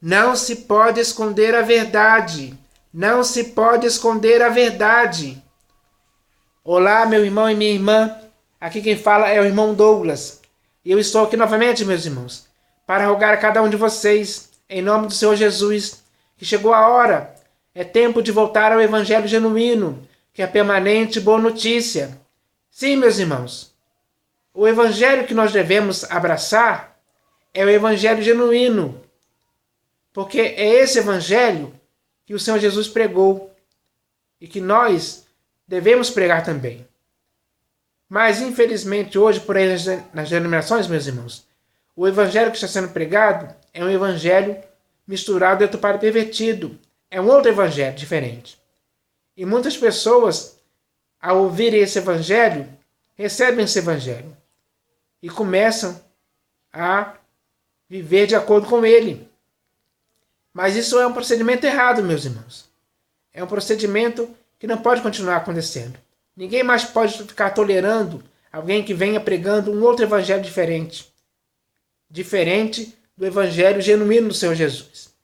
Não se pode esconder a verdade. Não se pode esconder a verdade. Olá, meu irmão e minha irmã. Aqui quem fala é o irmão Douglas. E eu estou aqui novamente, meus irmãos, para rogar a cada um de vocês, em nome do Senhor Jesus, que chegou a hora. É tempo de voltar ao Evangelho genuíno, que é a permanente boa notícia. Sim, meus irmãos, o Evangelho que nós devemos abraçar é o Evangelho genuíno, porque é esse Evangelho que o Senhor Jesus pregou e que nós devemos pregar também. Mas, infelizmente, hoje, por aí nas denominações, meus irmãos, o Evangelho que está sendo pregado é um Evangelho misturado, deturpado e pervertido. É um outro Evangelho diferente. E muitas pessoas, ao ouvirem esse Evangelho, recebem esse Evangelho e começam a viver de acordo com ele. Mas isso é um procedimento errado, meus irmãos. É um procedimento que não pode continuar acontecendo. Ninguém mais pode ficar tolerando alguém que venha pregando um outro evangelho diferente. Diferente do evangelho genuíno do Senhor Jesus.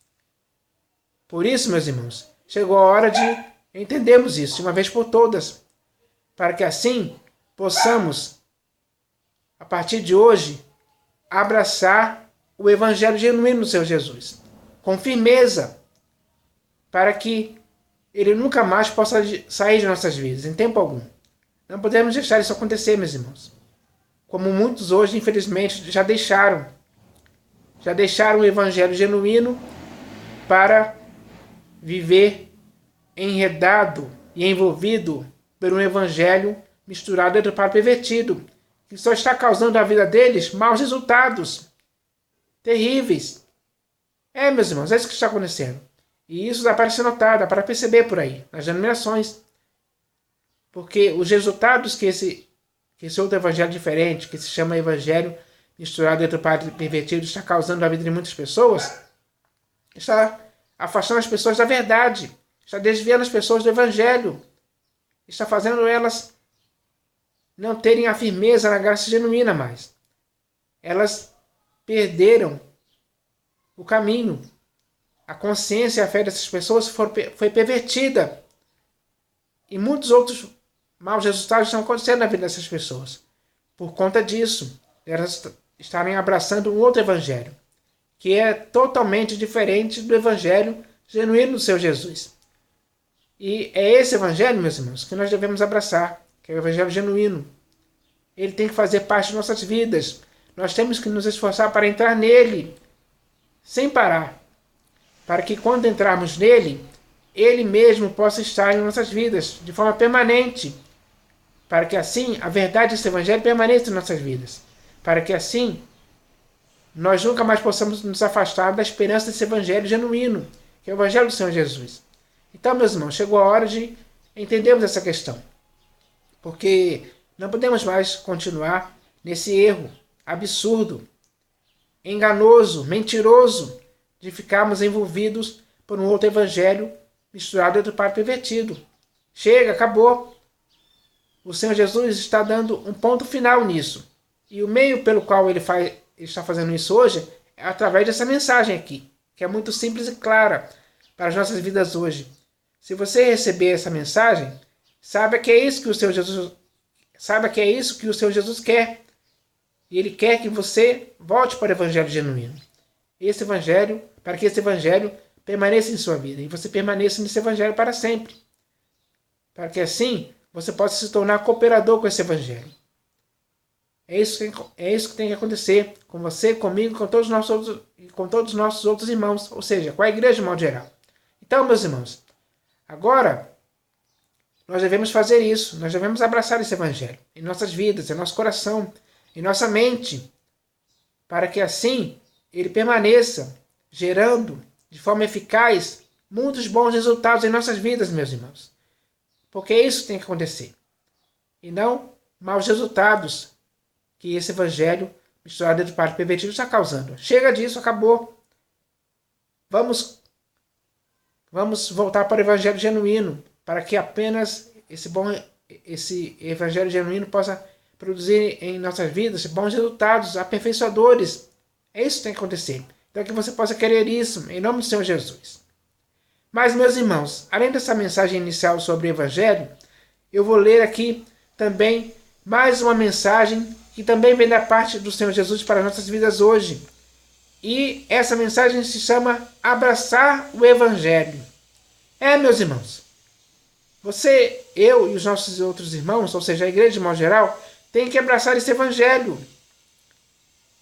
Por isso, meus irmãos, chegou a hora de entendermos isso de uma vez por todas. Para que assim possamos, a partir de hoje, abraçar o evangelho genuíno do Senhor Jesus. Com firmeza. Para que ele nunca mais possa sair de nossas vidas, em tempo algum. Não podemos deixar isso acontecer, meus irmãos. Como muitos hoje, infelizmente, já deixaram. Já deixaram o evangelho genuíno para viver enredado e envolvido por um evangelho misturado e pervertido, que só está causando na vida deles maus resultados. Terríveis. Meus irmãos, é isso que está acontecendo. E isso dá para ser notado, dá para perceber por aí, nas denominações. Porque os resultados que esse outro evangelho diferente, que se chama evangelho misturado entre o padre pervertido, está causando na vida de muitas pessoas, está afastando as pessoas da verdade, está desviando as pessoas do evangelho, está fazendo elas não terem a firmeza na graça genuína mais. Elas perderam o caminho. A consciência e a fé dessas pessoas foi pervertida. E muitos outros maus resultados estão acontecendo na vida dessas pessoas. Por conta disso, elas estarem abraçando um outro evangelho, que é totalmente diferente do evangelho genuíno do Senhor Jesus. E é esse evangelho, meus irmãos, que nós devemos abraçar, que é o evangelho genuíno. Ele tem que fazer parte de nossas vidas. Nós temos que nos esforçar para entrar nele, sem parar, para que quando entrarmos nele, ele mesmo possa estar em nossas vidas, de forma permanente, para que assim a verdade desse evangelho permaneça em nossas vidas, para que assim nós nunca mais possamos nos afastar da esperança desse evangelho genuíno, que é o evangelho do Senhor Jesus. Então, meus irmãos, chegou a hora de entendermos essa questão, porque não podemos mais continuar nesse erro absurdo, enganoso, mentiroso, de ficarmos envolvidos por um outro evangelho misturado entre o padre pervertido. Chega, acabou. O Senhor Jesus está dando um ponto final nisso. E o meio pelo qual ele está fazendo isso hoje é através dessa mensagem aqui, que é muito simples e clara para as nossas vidas hoje. Se você receber essa mensagem, saiba que é isso que o Senhor Jesus quer. E ele quer que você volte para o evangelho genuíno. Para que esse evangelho permaneça em sua vida e você permaneça nesse evangelho para sempre. Para que assim você possa se tornar cooperador com esse evangelho. É isso que tem que acontecer com você, comigo, com todos os nossos outros irmãos, ou seja, com a igreja de modo geral. Então, meus irmãos, agora nós devemos fazer isso, nós devemos abraçar esse evangelho em nossas vidas, em nosso coração, em nossa mente, para que assim ele permaneça gerando de forma eficaz muitos bons resultados em nossas vidas, meus irmãos. Porque isso que tem que acontecer. E não maus resultados que esse evangelho misturado de padre pervertido está causando. Chega disso, acabou. Vamos voltar para o evangelho genuíno, para que apenas esse evangelho genuíno possa produzir em nossas vidas bons resultados, aperfeiçoadores. É isso que tem que acontecer. Então que você possa querer isso, em nome do Senhor Jesus. Mas, meus irmãos, além dessa mensagem inicial sobre o Evangelho, eu vou ler aqui também mais uma mensagem que também vem da parte do Senhor Jesus para as nossas vidas hoje. E essa mensagem se chama Abraçar o Evangelho. Meus irmãos, você, eu e os nossos outros irmãos, ou seja, a igreja de modo geral, tem que abraçar esse Evangelho.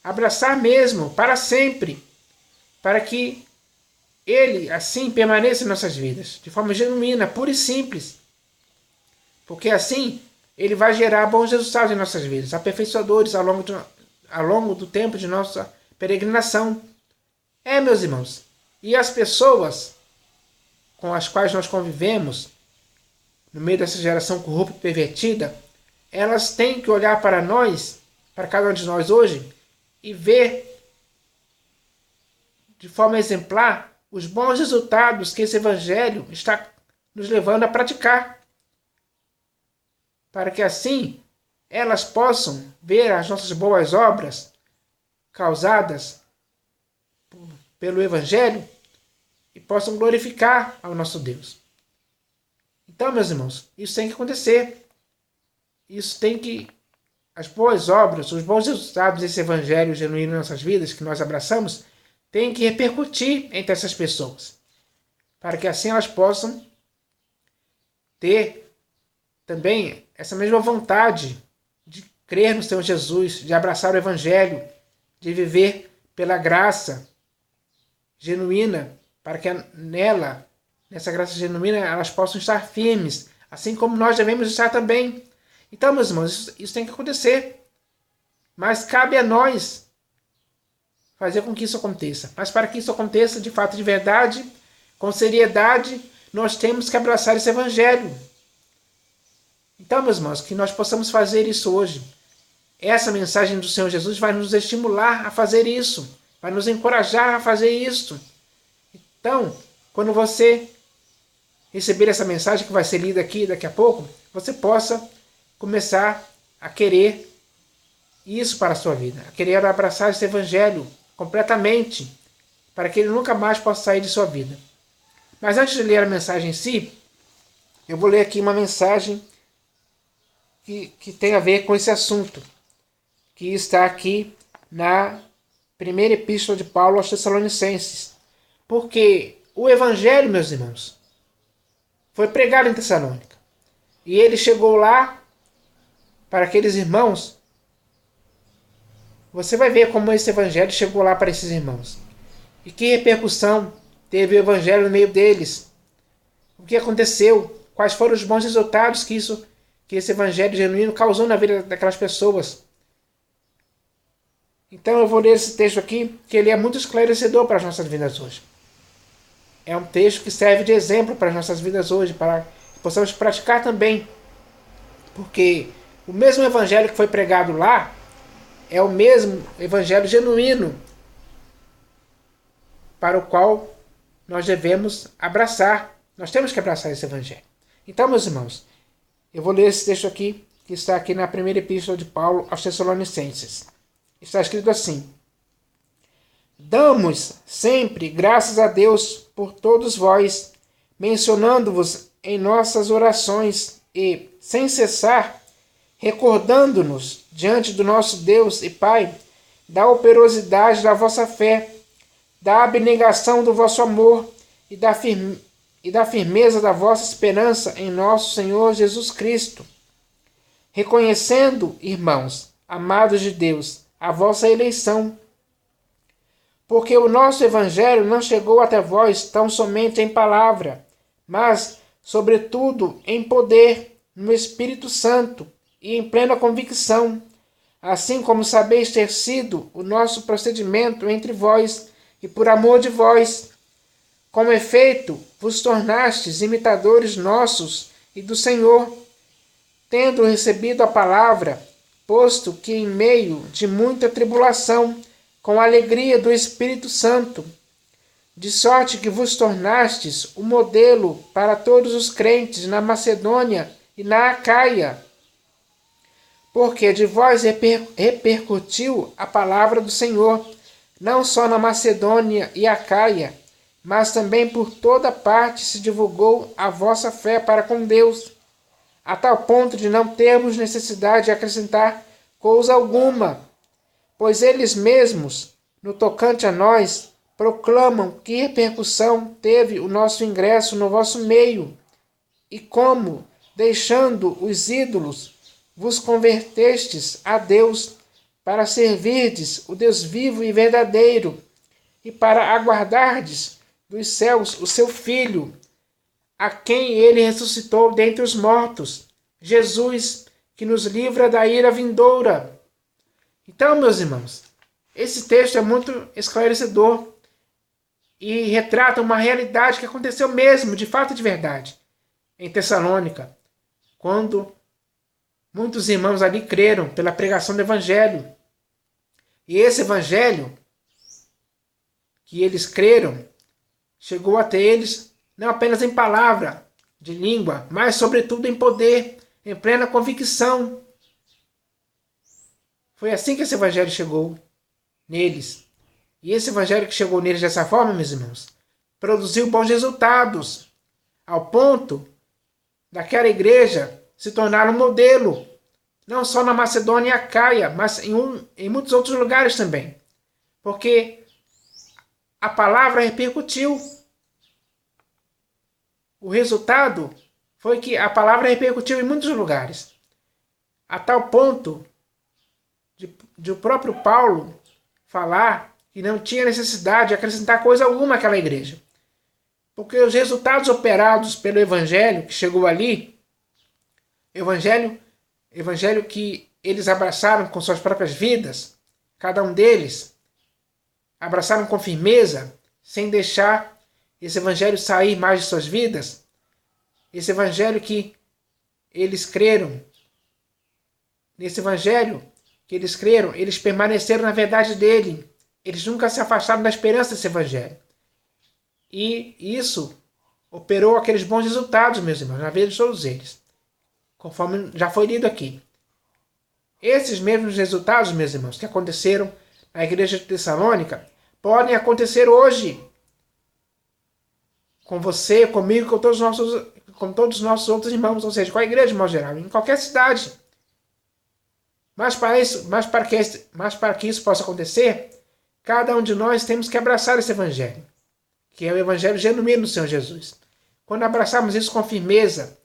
Abraçar mesmo, para sempre, para que ele, assim, permaneça em nossas vidas, de forma genuína, pura e simples. Porque assim, ele vai gerar bons resultados em nossas vidas, aperfeiçoadores ao longo do tempo de nossa peregrinação. Meus irmãos, e as pessoas com as quais nós convivemos, no meio dessa geração corrupta e pervertida, elas têm que olhar para nós, para cada um de nós hoje, e ver de forma exemplar os bons resultados que esse Evangelho está nos levando a praticar. Para que assim elas possam ver as nossas boas obras causadas pelo Evangelho e possam glorificar ao nosso Deus. Então, meus irmãos, isso tem que acontecer. As boas obras, os bons resultados desse Evangelho genuíno em nossas vidas, que nós abraçamos, tem que repercutir entre essas pessoas, para que assim elas possam ter também essa mesma vontade de crer no Senhor Jesus, de abraçar o Evangelho, de viver pela graça genuína, para que nessa graça genuína, elas possam estar firmes, assim como nós devemos estar também. Então, meus irmãos, isso tem que acontecer. Mas cabe a nós fazer com que isso aconteça. Mas para que isso aconteça de fato, de verdade, com seriedade, nós temos que abraçar esse Evangelho. Então, meus irmãos, que nós possamos fazer isso hoje. Essa mensagem do Senhor Jesus vai nos estimular a fazer isso, vai nos encorajar a fazer isso. Então, quando você receber essa mensagem que vai ser lida aqui daqui a pouco, você possa começar a querer isso para a sua vida, a querer abraçar esse Evangelho completamente, para que ele nunca mais possa sair de sua vida. Mas antes de ler a mensagem em si, eu vou ler aqui uma mensagem que tem a ver com esse assunto, que está aqui na primeira epístola de Paulo aos Tessalonicenses. Porque o Evangelho, meus irmãos, foi pregado em Tessalônica. E ele chegou lá para aqueles irmãos. Você vai ver como esse Evangelho chegou lá para esses irmãos. E que repercussão teve o Evangelho no meio deles. O que aconteceu? Quais foram os bons resultados que esse Evangelho genuíno causou na vida daquelas pessoas. Então eu vou ler esse texto aqui, que ele é muito esclarecedor para as nossas vidas hoje. É um texto que serve de exemplo para as nossas vidas hoje, para que possamos praticar também. Porque o mesmo Evangelho que foi pregado lá é o mesmo Evangelho genuíno para o qual nós devemos abraçar. Nós temos que abraçar esse Evangelho. Então, meus irmãos, eu vou ler esse texto aqui, que está aqui na primeira epístola de Paulo aos Tessalonicenses. Está escrito assim: Damos sempre graças a Deus por todos vós, mencionando-vos em nossas orações e, sem cessar, recordando-nos diante do nosso Deus e Pai da operosidade da vossa fé, da abnegação do vosso amor e da firmeza da vossa esperança em nosso Senhor Jesus Cristo. Reconhecendo, irmãos, amados de Deus, a vossa eleição, porque o nosso Evangelho não chegou até vós tão somente em palavra, mas, sobretudo, em poder, no Espírito Santo e em plena convicção, assim como sabeis ter sido o nosso procedimento entre vós e por amor de vós. Com efeito, vos tornastes imitadores nossos e do Senhor, tendo recebido a palavra, posto que em meio de muita tribulação, com a alegria do Espírito Santo, de sorte que vos tornastes o modelo para todos os crentes na Macedônia e na Acaia, porque de vós repercutiu a palavra do Senhor, não só na Macedônia e Acaia, mas também por toda parte se divulgou a vossa fé para com Deus, a tal ponto de não termos necessidade de acrescentar coisa alguma, pois eles mesmos, no tocante a nós, proclamam que repercussão teve o nosso ingresso no vosso meio, e como, deixando os ídolos, vos convertestes a Deus, para servirdes o Deus vivo e verdadeiro, e para aguardardes dos céus o seu Filho, a quem ele ressuscitou dentre os mortos, Jesus, que nos livra da ira vindoura. Então, meus irmãos, esse texto é muito esclarecedor e retrata uma realidade que aconteceu mesmo, de fato e de verdade, em Tessalônica, quando muitos irmãos ali creram pela pregação do Evangelho. E esse Evangelho que eles creram chegou até eles não apenas em palavra, de língua, mas sobretudo em poder, em plena convicção. Foi assim que esse Evangelho chegou neles. E esse Evangelho que chegou neles dessa forma, meus irmãos, produziu bons resultados, ao ponto daquela igreja se tornar um modelo, não só na Macedônia e Acaia, mas em muitos outros lugares também. Porque a palavra repercutiu. O resultado foi que a palavra repercutiu em muitos lugares, a tal ponto de o próprio Paulo falar que não tinha necessidade de acrescentar coisa alguma àquela igreja. Porque os resultados operados pelo Evangelho que chegou ali, Evangelho que eles abraçaram com suas próprias vidas, cada um deles, abraçaram com firmeza, sem deixar esse Evangelho sair mais de suas vidas, esse Evangelho que eles creram, nesse Evangelho que eles creram, eles permaneceram na verdade dele, eles nunca se afastaram da esperança desse Evangelho. E isso operou aqueles bons resultados, meus irmãos, na vida de todos eles, conforme já foi lido aqui. Esses mesmos resultados, meus irmãos, que aconteceram na igreja de Tessalônica, podem acontecer hoje com você, comigo, com todos os nossos outros irmãos, ou seja, com a igreja de modo geral, em qualquer cidade. Mas para que isso possa acontecer, cada um de nós temos que abraçar esse Evangelho, que é o Evangelho genuíno do Senhor Jesus. Quando abraçarmos isso com firmeza,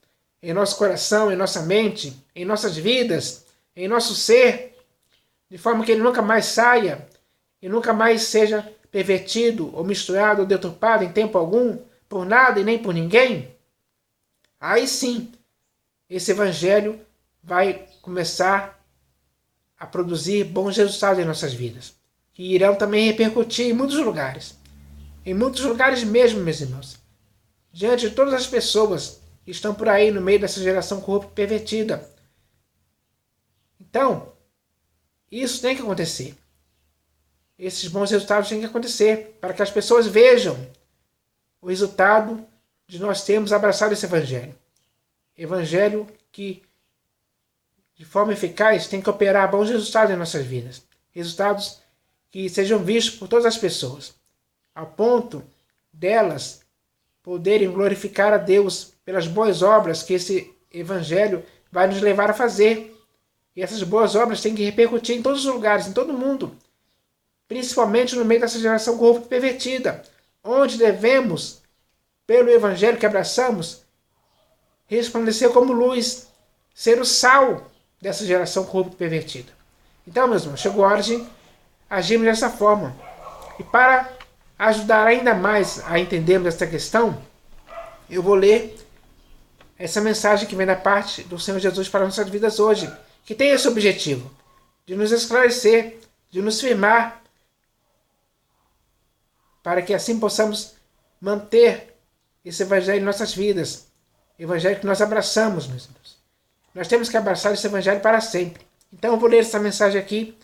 em nosso coração, em nossa mente, em nossas vidas, em nosso ser, de forma que ele nunca mais saia e nunca mais seja pervertido ou misturado ou deturpado em tempo algum, por nada e nem por ninguém, aí sim, esse Evangelho vai começar a produzir bons resultados em nossas vidas, que irão também repercutir em muitos lugares mesmo, meus irmãos, diante de todas as pessoas que estão por aí no meio dessa geração corrupta e pervertida. Então, isso tem que acontecer. Esses bons resultados têm que acontecer para que as pessoas vejam o resultado de nós termos abraçado esse Evangelho. Evangelho que, de forma eficaz, tem que operar bons resultados em nossas vidas. Resultados que sejam vistos por todas as pessoas, ao ponto delas poderem glorificar a Deus pelas boas obras que esse Evangelho vai nos levar a fazer. E essas boas obras têm que repercutir em todos os lugares, em todo o mundo, principalmente no meio dessa geração corrupta e pervertida, onde devemos, pelo Evangelho que abraçamos, resplandecer como luz, ser o sal dessa geração corrupta e pervertida. Então, meus irmãos, chegou a hora de agirmos dessa forma. E para ajudar ainda mais a entendermos essa questão, eu vou ler essa mensagem que vem da parte do Senhor Jesus para nossas vidas hoje, que tem esse objetivo, de nos esclarecer, de nos firmar, para que assim possamos manter esse Evangelho em nossas vidas, Evangelho que nós abraçamos, meus irmãos. Nós temos que abraçar esse Evangelho para sempre. Então eu vou ler essa mensagem aqui,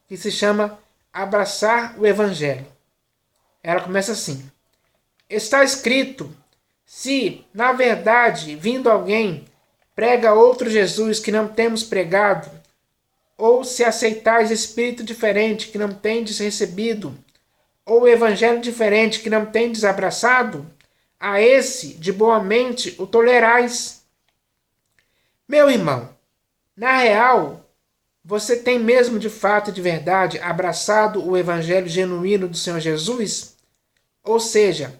que se chama Abraçar o Evangelho. Ela começa assim: está escrito, se, na verdade, vindo alguém, prega outro Jesus que não temos pregado, ou se aceitais espírito diferente que não tendes recebido, ou evangelho diferente que não tendes abraçado, a esse de boa mente o tolerais. Meu irmão, na real, você tem mesmo de fato e de verdade abraçado o evangelho genuíno do Senhor Jesus? Ou seja,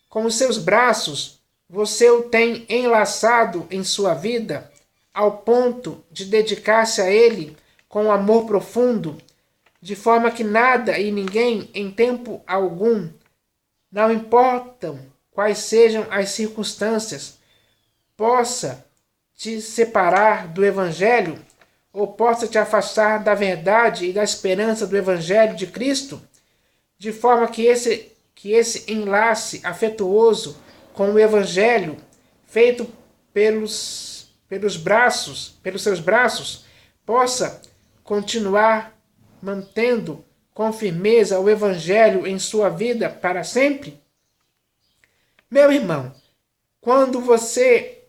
com os seus braços, você o tem enlaçado em sua vida ao ponto de dedicar-se a ele com um amor profundo, de forma que nada e ninguém, em tempo algum, não importam quais sejam as circunstâncias, possa te separar do Evangelho ou possa te afastar da verdade e da esperança do Evangelho de Cristo, de forma que esse enlace afetuoso com o Evangelho, feito pelos seus braços, possa continuar mantendo com firmeza o Evangelho em sua vida para sempre? Meu irmão, quando você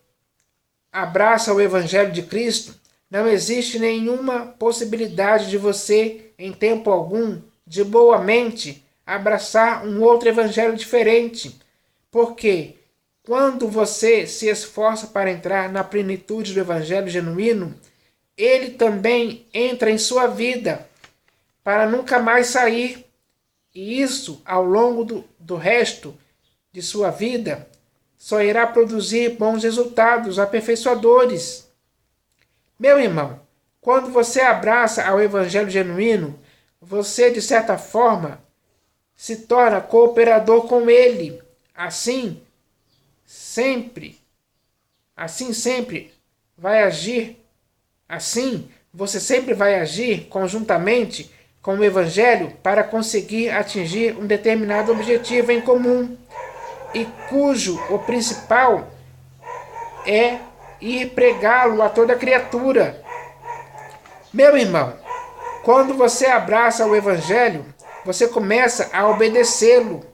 abraça o Evangelho de Cristo, não existe nenhuma possibilidade de você, em tempo algum, de boa mente, abraçar um outro Evangelho diferente. Porque quando você se esforça para entrar na plenitude do Evangelho genuíno, ele também entra em sua vida para nunca mais sair. E isso, ao longo do resto de sua vida, só irá produzir bons resultados aperfeiçoadores. Meu irmão, quando você abraça ao Evangelho genuíno, você, de certa forma, se torna cooperador com ele. Assim sempre vai agir. Assim, você sempre vai agir conjuntamente com o Evangelho para conseguir atingir um determinado objetivo em comum, e cujo o principal é ir pregá-lo a toda criatura. Meu irmão, quando você abraça o Evangelho, você começa a obedecê-lo,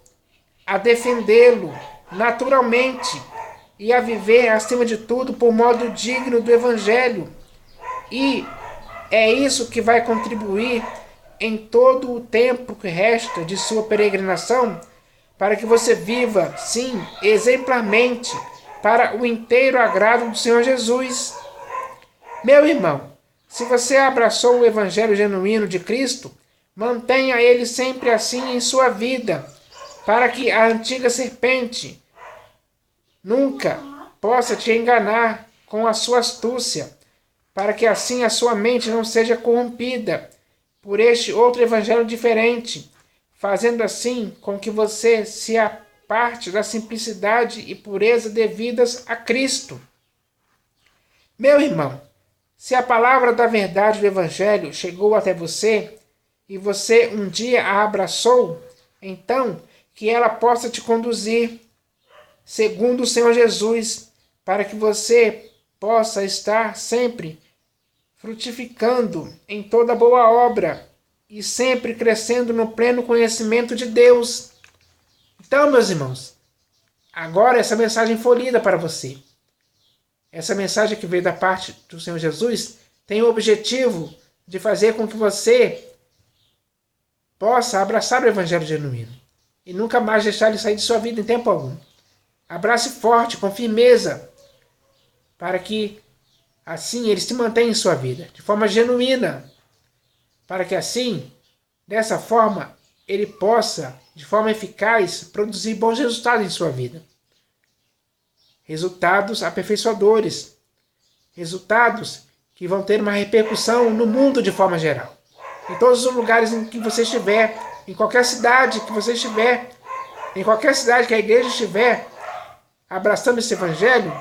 a defendê-lo naturalmente e a viver, acima de tudo, por modo digno do Evangelho. E é isso que vai contribuir em todo o tempo que resta de sua peregrinação, para que você viva, sim, exemplarmente, para o inteiro agrado do Senhor Jesus. Meu irmão, se você abraçou o Evangelho genuíno de Cristo, mantenha ele sempre assim em sua vida, para que a antiga serpente nunca possa te enganar com a sua astúcia, para que assim a sua mente não seja corrompida por este outro evangelho diferente, fazendo assim com que você se aparte da simplicidade e pureza devidas a Cristo. Meu irmão, se a palavra da verdade do Evangelho chegou até você e você um dia a abraçou, então que ela possa te conduzir segundo o Senhor Jesus, para que você possa estar sempre frutificando em toda boa obra e sempre crescendo no pleno conhecimento de Deus. Então, meus irmãos, agora essa mensagem foi lida para você. Essa mensagem que veio da parte do Senhor Jesus tem o objetivo de fazer com que você possa abraçar o Evangelho genuíno e nunca mais deixar ele sair de sua vida em tempo algum. Abrace forte, com firmeza, para que assim ele se mantenha em sua vida, de forma genuína, para que assim, dessa forma, ele possa, de forma eficaz, produzir bons resultados em sua vida. Resultados aperfeiçoadores. Resultados que vão ter uma repercussão no mundo de forma geral. Em todos os lugares em que você estiver, em qualquer cidade que você estiver, em qualquer cidade que a igreja estiver, abraçando esse evangelho,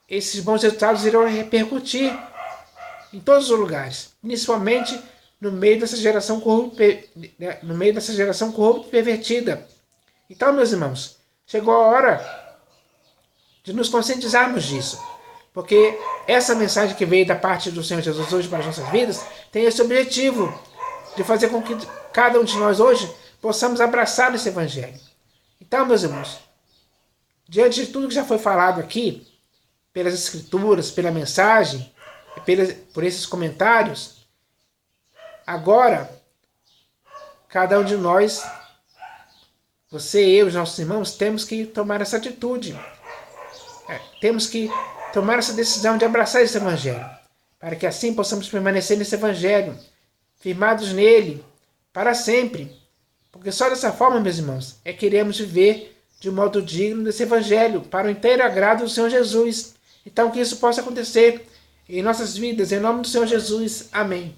esses bons resultados irão repercutir em todos os lugares, principalmente no meio dessa geração corrupta e pervertida. Então, meus irmãos, chegou a hora de nos conscientizarmos disso, porque essa mensagem que veio da parte do Senhor Jesus hoje para as nossas vidas tem esse objetivo de fazer com que cada um de nós hoje possamos abraçar esse evangelho. Então, meus irmãos, diante de tudo que já foi falado aqui, pelas escrituras, pela mensagem, por esses comentários, agora cada um de nós, você, eu, os nossos irmãos, temos que tomar essa atitude. Temos que tomar essa decisão de abraçar esse Evangelho, para que assim possamos permanecer nesse Evangelho, firmados nele, para sempre. Porque só dessa forma, meus irmãos, é que iremos viver de um modo digno desse Evangelho, para o inteiro agrado do Senhor Jesus. Então que isso possa acontecer em nossas vidas, em nome do Senhor Jesus. Amém.